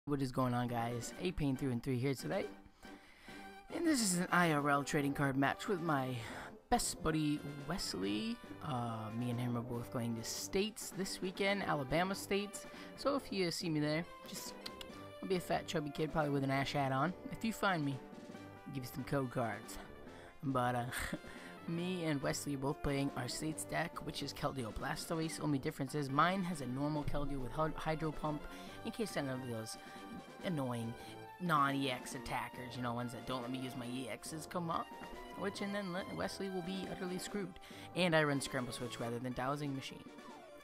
What is going on, guys? Pain 3 and 3 here today, and this is an IRL trading card match with my best buddy Wesley. Me and him are both going to states this weekend, Alabama states. So if you see me there, I'll be a fat chubby kid probably with an ash hat on. If you find me, I'll give you some code cards. But me and Wesley are both playing our states deck, which is Keldeo Blastoise. Only difference is mine has a normal Keldeo with Hydro Pump, in case none of those annoying non-EX attackers, ones that don't let me use my EXs come up. And then Wesley will be utterly screwed. And I run Scramble Switch rather than Dowsing Machine.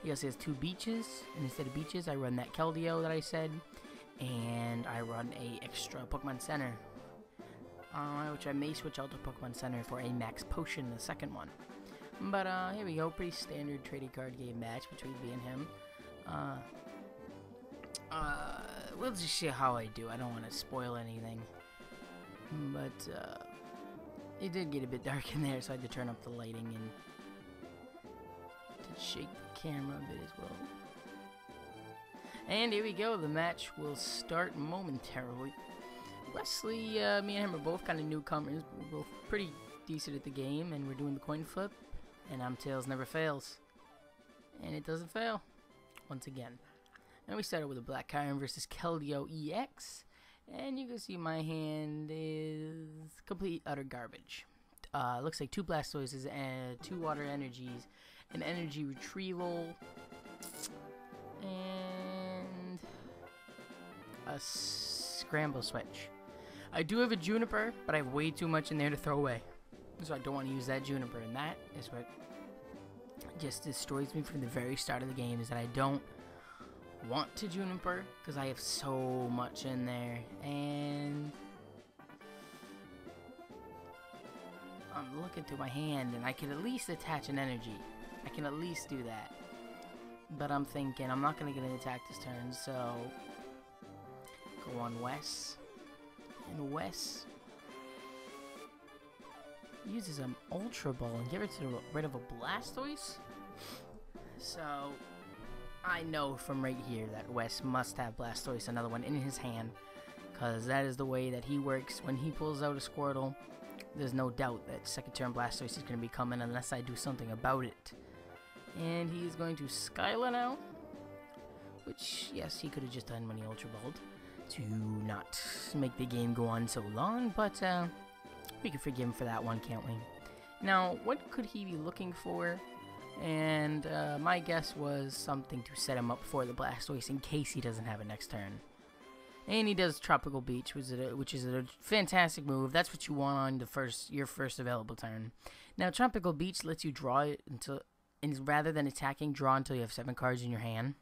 He also has 2 beaches, and instead of beaches, I run that Keldeo that I said, and I run a extra Pokemon Center, which I may switch out to Pokemon Center for a Max Potion, the second one. But here we go, pretty standard trading card game match between me and him. We'll just see how I do. I don't want to spoil anything. But it did get a bit dark in there, so I had to turn up the lighting and to shake the camera a bit as well. And here we go, the match will start momentarily. Wesley, me and him are both kind of newcomers. We're both pretty decent at the game, and we're doing the coin flip. And Tails never fails. And it doesn't fail. Once again. And we started with a Black Chiron versus Keldeo EX. And you can see my hand is complete utter garbage. Looks like 2 Blastoises and 2 Water Energies, an Energy Retrieval, and a Scramble Switch. I do have a Juniper, but I have way too much in there to throw away. So I don't want to use that Juniper, and that is what just destroys me from the very start of the game, is that I don't want to Juniper because I have so much in there. And I'm looking through my hand, and I can at least attach an energy. I can at least do that. But I'm thinking I'm not going to get an attack this turn, so go on Wess. And Wess uses an Ultra Ball and get rid of a Blastoise. So I know from right here that Wess must have Blastoise, another one, in his hand, because that is the way that he works. When he pulls out a Squirtle, there's no doubt that second turn Blastoise is going to be coming unless I do something about it. And he's going to Skyla now, which, yes, he could have just done when he Ultra Balled to not make the game go on so long, but we can forgive him for that one, can't we? Now, what could he be looking for? And my guess was something to set him up for the Blastoise in case he doesn't have it next turn. And he does Tropical Beach, which is a fantastic move. That's what you want on your first available turn. Now, Tropical Beach lets you draw it rather than attacking, draw until you have 7 cards in your hand.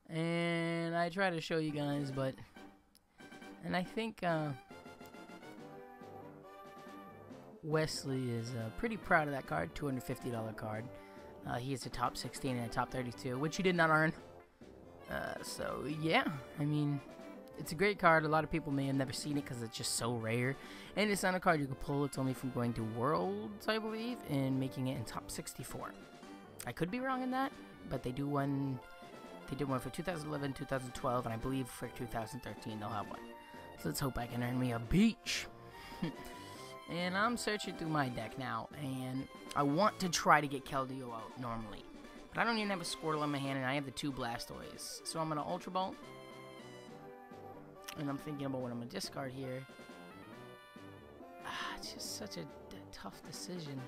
And I try to show you guys, and I think Wesley is pretty proud of that card, $250 card. He is a top 16 and a top 32, which he did not earn. So, yeah, I mean, it's a great card. A lot of people may have never seen it because it's just so rare. And it's not a card you can pull. It's only from going to Worlds, I believe, and making it in top 64. I could be wrong in that, but they do one. They did one for 2011, 2012, and I believe for 2013 they'll have one. So let's hope I can earn me a beach. And I'm searching through my deck now, and I want to try to get Keldeo out normally. But I don't even have a Squirtle in my hand, and I have the 2 Blastoise. So I'm going to Ultra Ball. And I'm thinking about what I'm going to discard here. It's just such a tough decision.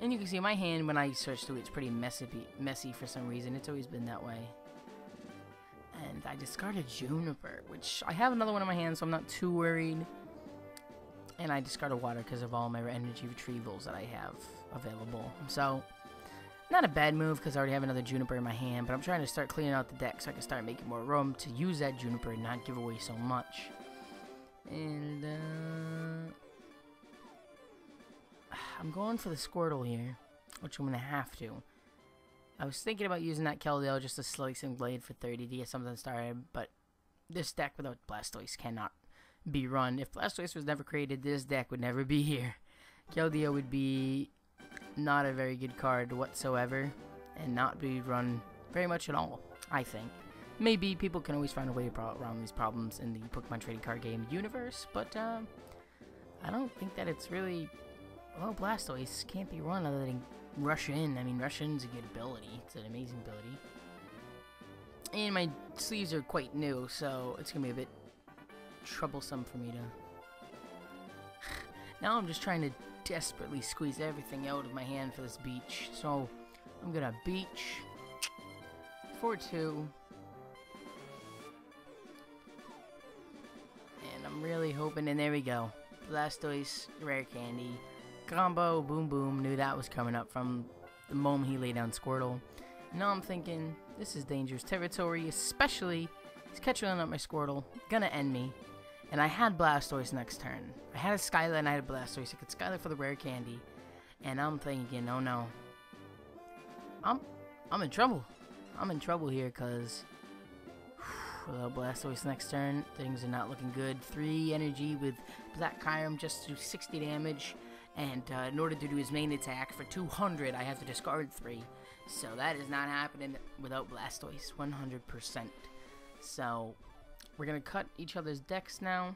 And you can see my hand, when I search through it, it's pretty messy for some reason. It's always been that way. And I discarded Juniper, which I have another one in my hand, so I'm not too worried. And I discarded Water because of all my energy retrievals that I have available. So, not a bad move because I already have another Juniper in my hand, but I'm trying to start cleaning out the deck so I can start making more room to use that Juniper and not give away so much. And, I'm going for the Squirtle here, which I'm going to have to. I was thinking about using that Keldeo just to slice and blade for 30 to get something started, but this deck without Blastoise cannot be run. If Blastoise was never created, this deck would never be here. Keldeo would be not a very good card whatsoever, and not be run very much at all, I think. Maybe people can always find a way around these problems in the Pokemon trading card game universe, but I don't think that it's really... Well, Blastoise can't be run other than Rush In. I mean, Rush In's a good ability. It's an amazing ability. And my sleeves are quite new, so it's going to be a bit troublesome for me to... Now I'm just trying to desperately squeeze everything out of my hand for this beach. So I'm going to beach for 2. And I'm really hoping, and there we go. Blastoise, Rare Candy, combo, boom boom. Knew that was coming up from the moment he laid down Squirtle. Now I'm thinking, this is dangerous territory, especially he's catching up my Squirtle, gonna end me. And I had Blastoise next turn. I had a Skyla and I had a Blastoise. I could Skyla for the Rare Candy. And I'm thinking, oh no. I'm in trouble. I'm in trouble here because without Blastoise next turn, things are not looking good. 3 energy with Black Kyurem just to 60 damage. And in order to do his main attack for 200, I have to discard 3. So that is not happening without Blastoise, 100%. So we're gonna cut each other's decks now,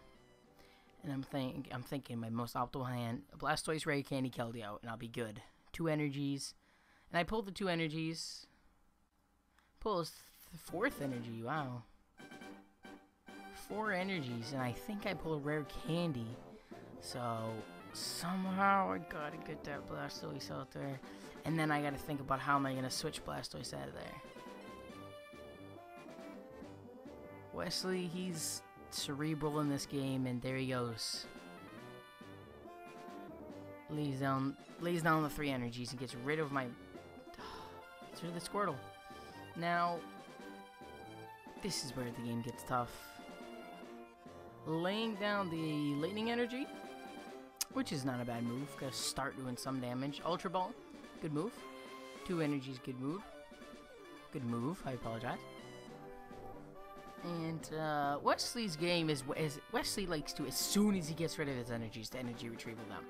and I'm thinking my most optimal hand: Blastoise, Rare Candy, Keldeo, and I'll be good. 2 energies, and I pulled the 2 energies. Pull his 4th energy. Wow, 4 energies, and I think I pull a Rare Candy. So somehow I gotta get that Blastoise out there, and then I gotta think about how am I gonna switch Blastoise out of there. Wesley, he's cerebral in this game, and there he goes. Lays down the 3 energies and gets rid of my... Gets rid of the Squirtle. Now, this is where the game gets tough. Laying down the Lightning Energy, which is not a bad move. Gotta start doing some damage. Ultra Ball, good move. 2 energies, good move. Good move, I apologize. And Wesley's game is Wesley likes to, as soon as he gets rid of his energies, to energy retrieval them.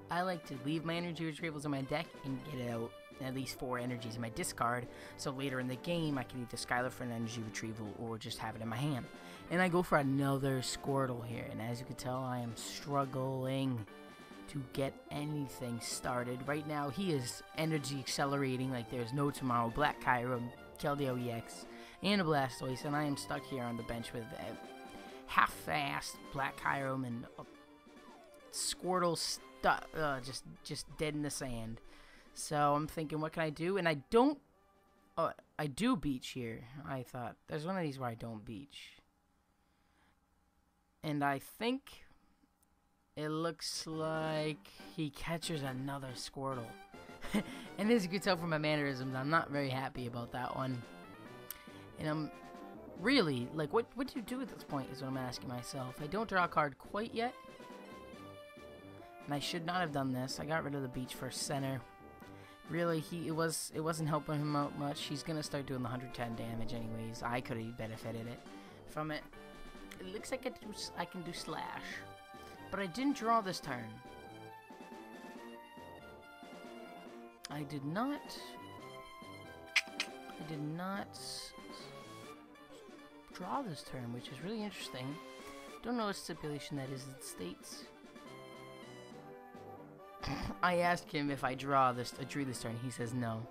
I like to leave my energy retrievals in my deck and get out at least 4 energies in my discard, so later in the game I can either Skylar for an energy retrieval or just have it in my hand. And I go for another Squirtle here, and as you can tell, I am struggling to get anything started. Right now, he is energy accelerating like there's no tomorrow. Black Kyurem, Keldeo EX, and a Blastoise, and I am stuck here on the bench with a half-assed Black Kyurem and a Squirtle just dead in the sand. So I'm thinking, what can I do? And I don't... I do beach here. I thought, there's one of these where I don't beach. And I think it looks like he catches another Squirtle. And as you can tell from my mannerisms, I'm not very happy about that one. And I'm really, like, what do you do at this point is what I'm asking myself. I don't draw a card quite yet. And I should not have done this. I got rid of the beach for center. Really, it wasn't helping him out much. He's gonna start doing the 110 damage anyways. I could have benefited from it. It looks like I can do slash. But I didn't draw this turn. I did not draw this turn, which is really interesting. Don't know what stipulation that is in the States. I asked him if I drew this turn. He says no.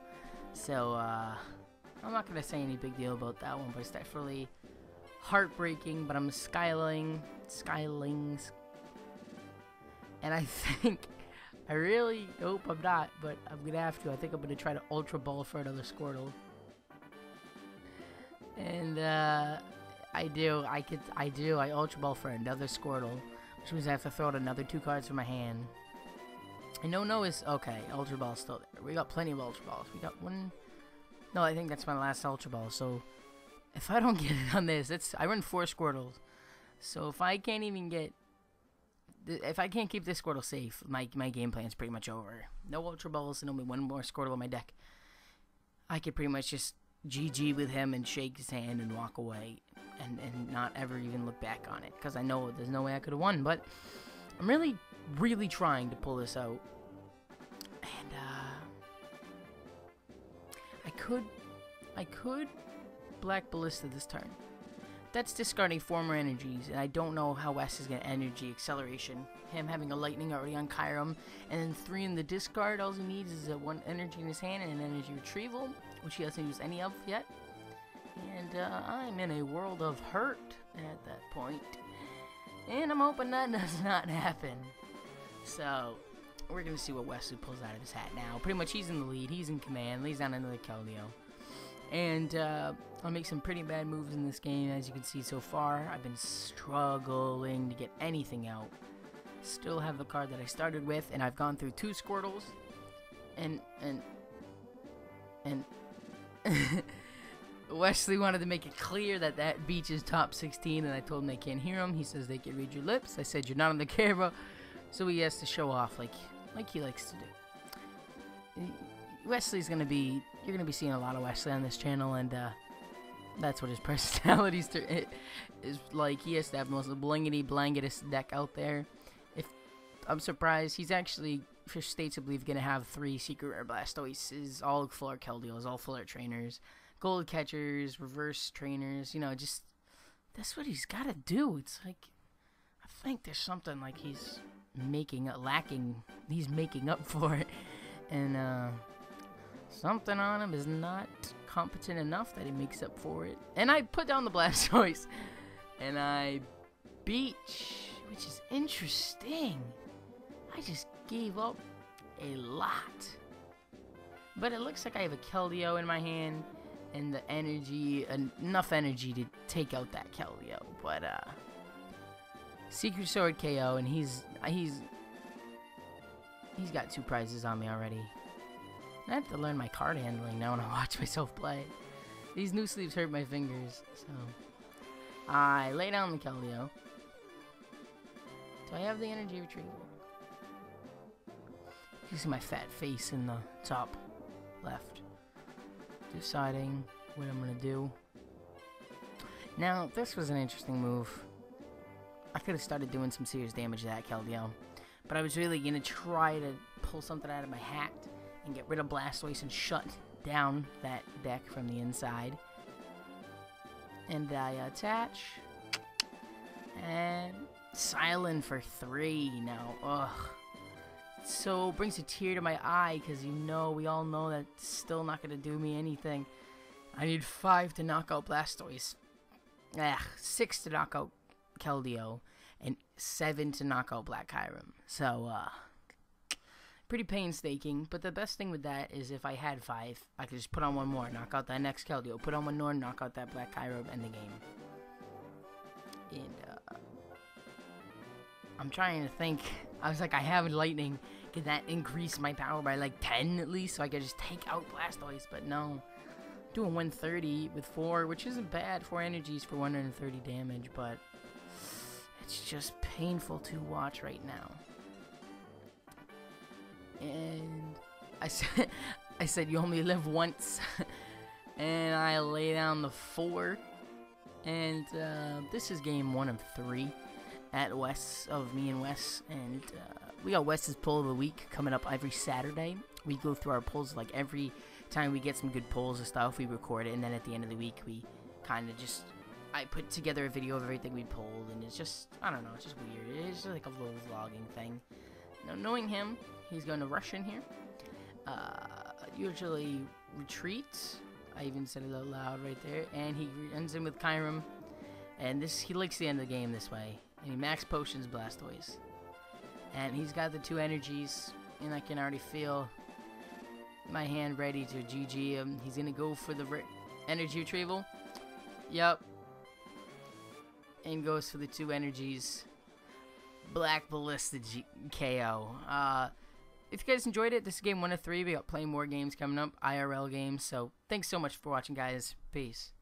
So, I'm not going to say any big deal about that one, but it's definitely heartbreaking. But I'm skylings. And I think, I really hope I'm not, but I'm going to have to. I think I'm going to try to Ultra Ball for another Squirtle. And, I do. I Ultra Ball for another Squirtle, which means I have to throw out another 2 cards from my hand. And no is okay. Ultra Ball's still there. We got plenty of Ultra Balls. We got one. No, I think that's my last Ultra Ball. So if I don't get it on this, I run 4 Squirtles. So if I can't even get, if I can't keep this Squirtle safe, my game plan's pretty much over. No Ultra Balls and only 1 more Squirtle in my deck. I could pretty much just GG with him and shake his hand and walk away and not ever even look back on it, because I know there's no way I could have won. But I'm really trying to pull this out. And I could Black Ballista this turn. That's discarding former energies, and I don't know how Wes is going to energy acceleration. Him having a lightning already on Kyurem, and then 3 in the discard. All he needs is a 1 energy in his hand and an energy retrieval, which he hasn't used any of yet. And I'm in a world of hurt at that point. And I'm hoping that does not happen. So, we're going to see what Wesley pulls out of his hat now. Pretty much he's in the lead, he's in command, lays down another Keldeo. And I'll make some pretty bad moves in this game, as you can see so far. I've been struggling to get anything out. Still have the card that I started with, and I've gone through 2 Squirtles. And Wesley wanted to make it clear that that beach is top 16, and I told him they can't hear him. He says they can read your lips. I said you're not on the camera, so he has to show off like he likes to do. Wesley's gonna be, you're gonna be seeing a lot of Wesley on this channel, and that's what his personality is like. He has to have the most blingity blanketest deck out there. If I'm surprised, he's actually, for states I believe, gonna have 3 secret rare Blastoises, all full art Keldeos, all full art trainers, gold catchers, reverse trainers. You know, just that's what he's gotta do. It's like, I think there's something like he's lacking. He's making up for it, and something on him is not competent enough that he makes up for it. And I put down the Blastoise, and I beach, which is interesting. I just gave up a lot. But it looks like I have a Keldeo in my hand, and the energy, enough energy to take out that Keldeo. But Secret Sword KO, and he's got 2 prizes on me already. I have to learn my card handling now when I watch myself play. These new sleeves hurt my fingers, so I lay down the Keldeo. Do I have the energy retrieval? You see my fat face in the top left. Deciding what I'm gonna do. Now, this was an interesting move. I could have started doing some serious damage to that Keldeo, but I was really gonna try to pull something out of my hat and get rid of Blastoise and shut down that deck from the inside. And I attach. And silent for 3 now. Ugh. So brings a tear to my eye, because we all know that's still not going to do me anything. I need 5 to knock out Blastoise. 6 to knock out Keldeo. And 7 to knock out Black Kyurem. So, pretty painstaking, but the best thing with that is if I had 5, I could just put on 1 more, knock out that next Keldeo, put on 1 more, knock out that Black Kyurem, end the game. And, I'm trying to think. I was like, I have lightning. Can that increase my power by like 10 at least, so I could just take out Blastoise? But no. Doing 130 with 4, which isn't bad. 4 energies for 130 damage, but it's just painful to watch right now. And I said you only live once. And I lay down the 4. And this is game 1 of 3 at Wes, of me and Wes. And we got Wes's pull of the week coming up every Saturday. We go through our pulls, like every time we get some good pulls and stuff, we record it. And then at the end of the week, we kind of just, I put together a video of everything we pulled. And it's just, I don't know, it's just weird. It's just like a little vlogging thing. Now, knowing him, he's going to rush in here. Usually retreats. I even said it out loud right there. And he ends in with Kyurem. And he likes the end of the game this way. And he max potions Blastoise. And he's got the 2 energies. And I can already feel my hand ready to GG him. He's going to go for the energy retrieval. Yep. And goes for the 2 energies. Black Ballista KO. If you guys enjoyed it, this is game 1 of 3. We got plenty more games coming up, IRL games. So thanks so much for watching, guys. Peace.